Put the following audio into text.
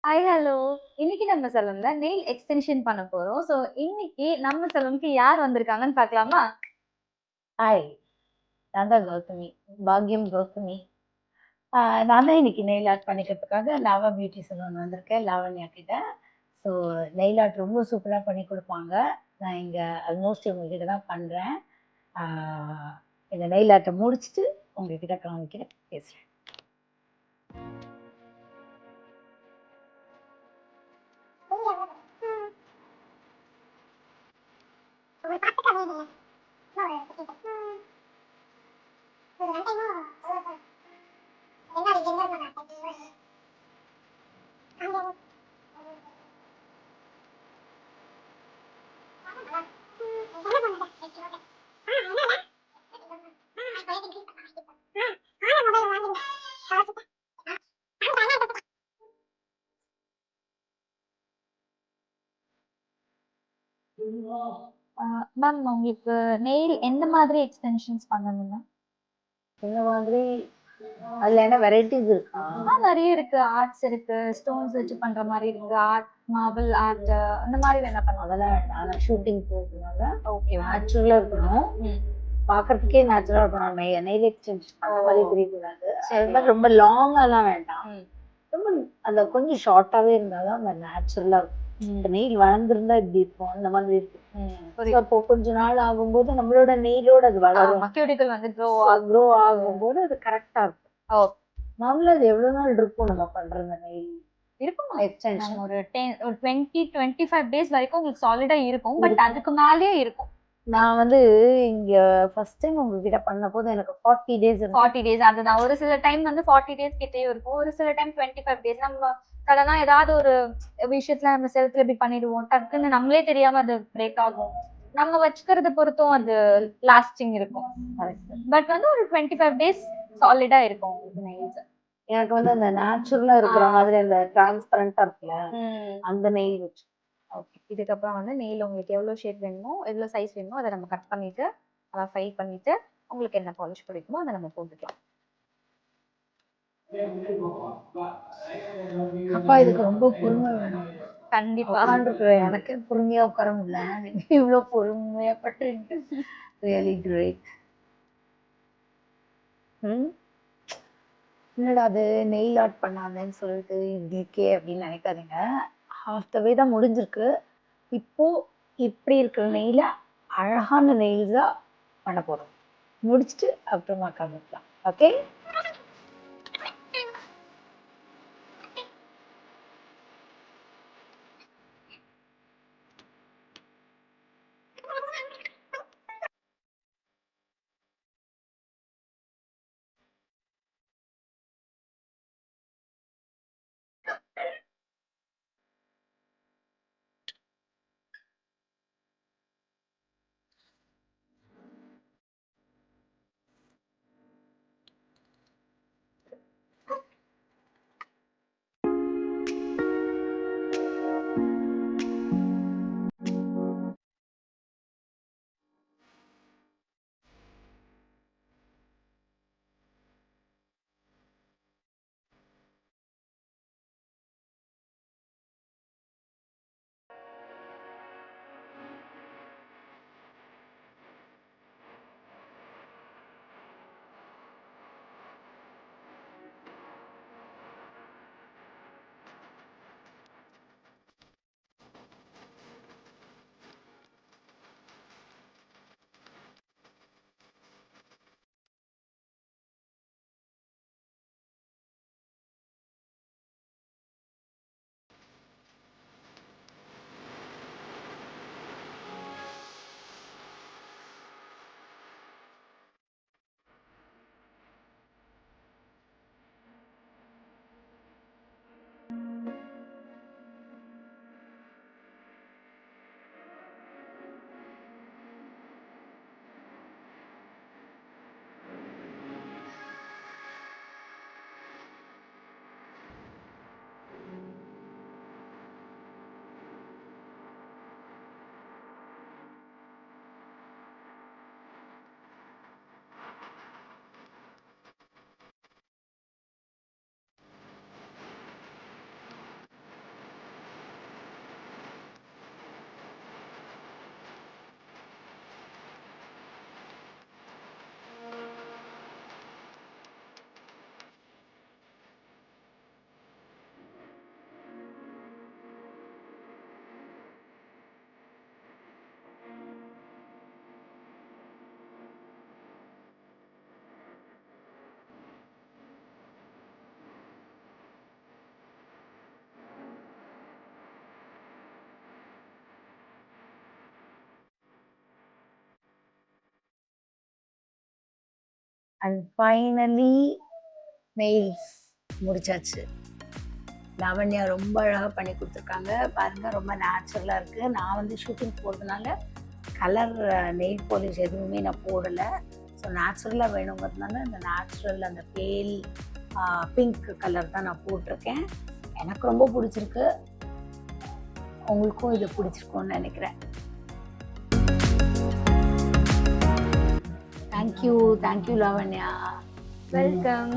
Hi hello. இன்னைக்கு நம்ம சலூன்ல nail extension பண்ண போறோம். ஸோ இன்னைக்கு நம்ம சலூனுக்கு யார் வந்திருக்காங்கன்னு பார்க்கலாமா? ஹாய், நான் தான் கௌதமி, பாக்யம் கௌதமி. நான் தான் இன்னைக்கு நெயில் ஆர்ட் பண்ணிக்கிறதுக்காக லாவா பியூட்டி சலூன் வந்திருக்கேன், லாவண்யா கிட்ட. ஸோ நெயில் ஆர்ட் ரொம்ப சூப்பராக பண்ணி கொடுப்பாங்க. நான் இங்கே ஆல்மோஸ்ட் உங்ககிட்ட தான் பண்ணுறேன். இந்த நெயில் ஆர்ட்டை முடிச்சுட்டு உங்ககிட்ட காமிக்கிறேன், பேசுகிறேன். மேம் உங்களுக்கு நெயில் எந்த மாதிரி எக்ஸ்டென்ஷன்ஸ் பண்ணணுங்க? இந்த மாதிரி அதில் என்ன வெரைட்டிஸ் இருக்கா? நிறைய இருக்கு. ஆர்ட்ஸ் இருக்கு, ஸ்டோன்ஸ் வச்சு பண்ற மாதிரி இருக்கு, ஆர்ட் மார்பிள் ஆர்ட் அந்த மாதிரி வேணா பண்ணலாம். அதெல்லாம் வேண்டாம், ஷூட்டிங் போகிறதுனால ஓகே நேச்சுரலாக இருக்கணும். பார்க்கறதுக்கே நேச்சுரலாக இருக்கணும். நெயில் எக்ஸ்டென்ஷன் அந்த மாதிரி தெரியக்கூடாது. அது மாதிரி ரொம்ப லாங்காலாம் வேண்டாம். ரொம்ப அந்த கொஞ்சம் ஷார்ட்டாகவே இருந்தாலும் அந்த நேச்சுரலாக இருக்கும். இந்த நெயில் வளர்ந்துருந்தா இப்படி இருக்கும், அந்த மாதிரி இருக்கு. அப்போ கொஞ்ச நாள் ஆகும்போது நம்மளோட நெயிலோட அது வளரும், கியூட்டிக்கல் வந்து க்ரோ ஆகும்போது அது கரெக்டா இருக்கும். நார்மலா அது எவ்வளவு நாள் இருக்கும் நம்ம பண்ற நெயில் இருக்கும் எக்ஸ்டென்ஷன்? ஒரு 20-25 டேஸ் வரைக்கும் உங்களுக்கு சாலிடா இருக்கும். பட் அதுக்கு மேலேயே இருக்கும். நான் வந்து இங்க ஃபர்ஸ்ட் டைம் உங்ககிட்ட பண்ண போது எனக்கு 40 டேஸ் 40 டேஸ் அதுதான். ஒரு சில டைம் வந்து 40 டேஸ் கிட்டே இருக்கும், ஒரு சில டைம் 25 டேஸ். நம்ம சடனா ஏதாவது ஒரு விஷயத்துல நம்ம செலுத்துல இப்படி பண்ணிடுவோம், டக்குன்னு நம்மளே தெரியாம அது பிரேக் ஆகும். நம்ம வச்சுக்கிறத பொறுத்தும் அது லாஸ்டிங் இருக்கும். பட் வந்து ஒரு 25 டேஸ் சாலிடா இருக்கும் உங்களுக்கு நெயில்ஸ். எனக்கு வந்து அந்த நேச்சுரலா இருக்கிற மாதிரி அந்த டிரான்ஸ்பரண்டா இருக்குல்ல, அந்த நெயில் வச்சு. ஓகே, இதுக்கப்புறம் வந்து நெயில் உங்களுக்கு எவ்வளோ ஷேப் வேணுமோ, எவ்வளோ சைஸ் வேணுமோ அதை நம்ம கட் பண்ணிட்டு அதை ஃபைல் பண்ணிட்டு உங்களுக்கு என்ன பாலிஷ் பிடிக்குமோ அதை நம்ம போட்டுக்கலாம். அப்பா இதுக்கு ரொம்ப பொறுமை வேணும். கண்டிப்பா எனக்கு பொறுமையா உட்கார முடியல, இவ்வளவு பொறுமையா பண்றீங்க. Really great. என்னடா அது நெயில் ஆர்ட் பண்ணாதேன்னு சொல்லிட்டு இருக்கே அப்படின்னு நினைக்காதீங்க. ஹாஃப் த வே தான் முடிஞ்சிருக்கு. இப்போ இப்படி இருக்கிற நெயில அழகான நெயில்ஸா பண்ண போறோம். முடிச்சுட்டு அப்புறமா காமிக்கலாம். ஓகே. அண்ட் ஃபைனலி நெயில்ஸ் முடிச்சாச்சு. லாவண்யா ரொம்ப அழகாக பண்ணி கொடுத்துருக்காங்க பாருங்கள், ரொம்ப நேச்சுரலாக இருக்குது. நான் வந்து ஷூட்டிங் போகிறதுனால கலர் நெயில் பாலிஷ் எதுவுமே நான் போடலை. ஸோ நேச்சுரலாக வேணுங்கிறதுனால இந்த நேச்சுரல் அந்த பேல் பிங்க் கலர் தான் நான் போட்டிருக்கேன். எனக்கு ரொம்ப பிடிச்சிருக்கு, உங்களுக்கும் இது பிடிச்சிருக்கும்னு நினைக்கிறேன். தேங்க்யூ லாவண்யா. வெல்கம்.